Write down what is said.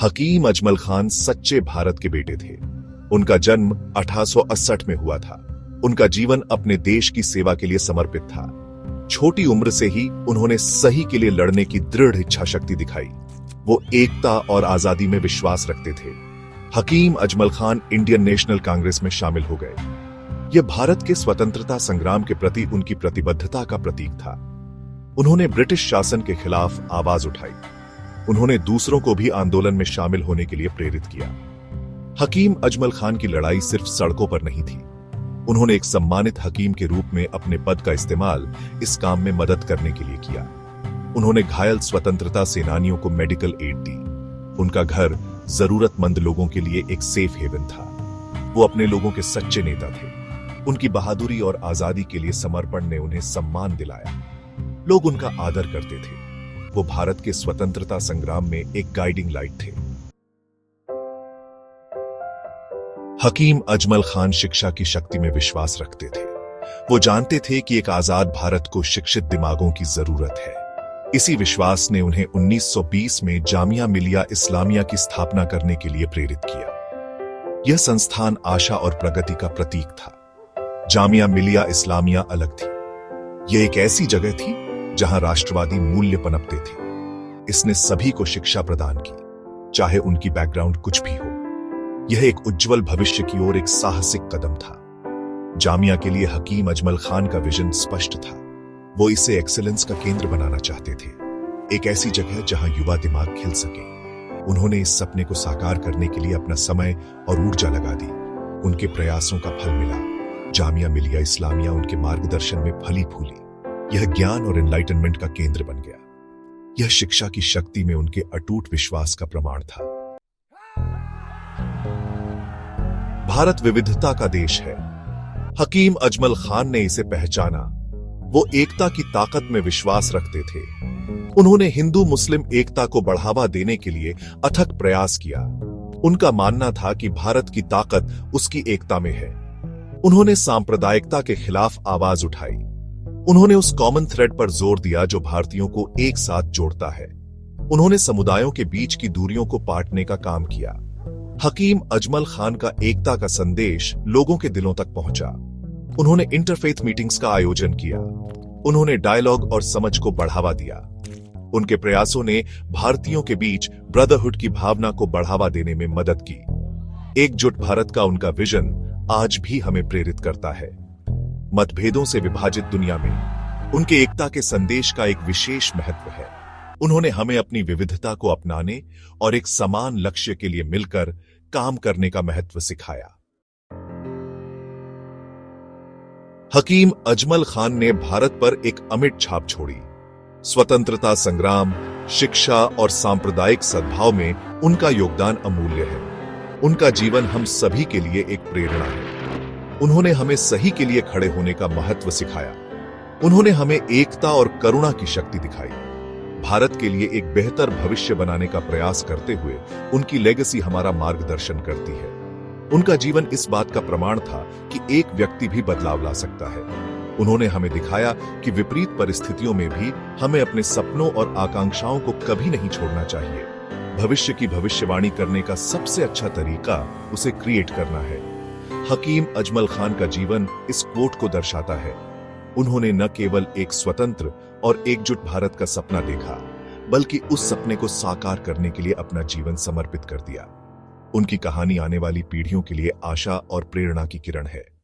हकीम अजमल खान सच्चे भारत के बेटे थे। उनका जन्म 1868 में हुआ था। उनका जीवन अपने देश की सेवा के लिए समर्पित था। छोटी उम्र से ही उन्होंने सही के लिए लड़ने की दृढ़ इच्छा शक्ति दिखाई। वो एकता और आजादी में विश्वास रखते थे। हकीम अजमल खान इंडियन नेशनल कांग्रेस में शामिल हो गए। यह भारत के स्वतंत्रता संग्राम के प्रति उनकी प्रतिबद्धता का प्रतीक था। उन्होंने ब्रिटिश शासन के खिलाफ आवाज उठाई। उन्होंने दूसरों को भी आंदोलन में शामिल होने के लिए प्रेरित किया। हकीम अजमल खान की लड़ाई सिर्फ सड़कों पर नहीं थी। उन्होंने एक सम्मानित हकीम के रूप में अपने पद का इस्तेमाल इस काम में मदद करने के लिए किया। उन्होंने घायल स्वतंत्रता सेनानियों को मेडिकल एड दी। उनका घर जरूरतमंद लोगों के लिए एक सेफ हेवन था। वो अपने लोगों के सच्चे नेता थे। उनकी बहादुरी और आजादी के लिए समर्पण ने उन्हें सम्मान दिलाया। लोग उनका आदर करते थे। वो भारत के स्वतंत्रता संग्राम में एक गाइडिंग लाइट थे। हकीम अजमल खान शिक्षा की शक्ति में विश्वास रखते थे। वो जानते थे कि एक आजाद भारत को शिक्षित दिमागों की जरूरत है। इसी विश्वास ने उन्हें 1920 में जामिया मिलिया इस्लामिया की स्थापना करने के लिए प्रेरित किया। यह संस्थान आशा और प्रगति का प्रतीक था। जामिया मिलिया इस्लामिया अलग थी। यह एक ऐसी जगह थी जहां राष्ट्रवादी मूल्य पनपते थे। इसने सभी को शिक्षा प्रदान की, चाहे उनकी बैकग्राउंड कुछ भी हो। यह एक उज्जवल भविष्य की ओर एक साहसिक कदम था। जामिया के लिए हकीम अजमल खान का विजन स्पष्ट था। वो इसे एक्सीलेंस का केंद्र बनाना चाहते थे, एक ऐसी जगह जहां युवा दिमाग खिल सके। उन्होंने इस सपने को साकार करने के लिए अपना समय और ऊर्जा लगा दी। उनके प्रयासों का फल मिला। जामिया मिलिया इस्लामिया उनके मार्गदर्शन में फली फूली। यह ज्ञान और एनलाइटनमेंट का केंद्र बन गया। यह शिक्षा की शक्ति में उनके अटूट विश्वास का प्रमाण था। भारत विविधता का देश है। हकीम अजमल खान ने इसे पहचाना। वो एकता की ताकत में विश्वास रखते थे। उन्होंने हिंदू मुस्लिम एकता को बढ़ावा देने के लिए अथक प्रयास किया। उनका मानना था कि भारत की ताकत उसकी एकता में है। उन्होंने सांप्रदायिकता के खिलाफ आवाज उठाई। उन्होंने उस कॉमन थ्रेड पर जोर दिया जो भारतीयों को एक साथ जोड़ता है। उन्होंने समुदायों के बीच की दूरियों को पाटने का काम किया। हकीम अजमल खान का एकता का संदेश लोगों के दिलों तक पहुंचा। उन्होंने इंटरफेथ मीटिंग्स का आयोजन किया। उन्होंने डायलॉग और समझ को बढ़ावा दिया। उनके प्रयासों ने भारतीयों के बीच ब्रदरहुड की भावना को बढ़ावा देने में मदद की। एकजुट भारत का उनका विजन आज भी हमें प्रेरित करता है। मतभेदों से विभाजित दुनिया में उनके एकता के संदेश का एक विशेष महत्व है। उन्होंने हमें अपनी विविधता को अपनाने और एक समान लक्ष्य के लिए मिलकर काम करने का महत्व सिखाया। हकीम अजमल खान ने भारत पर एक अमिट छाप छोड़ी। स्वतंत्रता संग्राम, शिक्षा और सांप्रदायिक सद्भाव में उनका योगदान अमूल्य है। उनका जीवन हम सभी के लिए एक प्रेरणा है। उन्होंने हमें सही के लिए खड़े होने का महत्व सिखाया। उन्होंने हमें एकता और करुणा की शक्ति दिखाई। भारत के लिए एक बेहतर भविष्य बनाने का प्रयास करते हुए उनकी लेगेसी हमारा मार्गदर्शन करती है। उनका जीवन इस बात का प्रमाण था कि एक व्यक्ति भी बदलाव ला सकता है। उन्होंने हमें दिखाया कि विपरीत परिस्थितियों में भी हमें अपने सपनों और आकांक्षाओं को कभी नहीं छोड़ना चाहिए। भविष्य की भविष्यवाणी करने का सबसे अच्छा तरीका उसे क्रिएट करना है। हकीम अजमल खान का जीवन इस कोट को दर्शाता है। उन्होंने न केवल एक स्वतंत्र और एकजुट भारत का सपना देखा, बल्कि उस सपने को साकार करने के लिए अपना जीवन समर्पित कर दिया। उनकी कहानी आने वाली पीढ़ियों के लिए आशा और प्रेरणा की किरण है।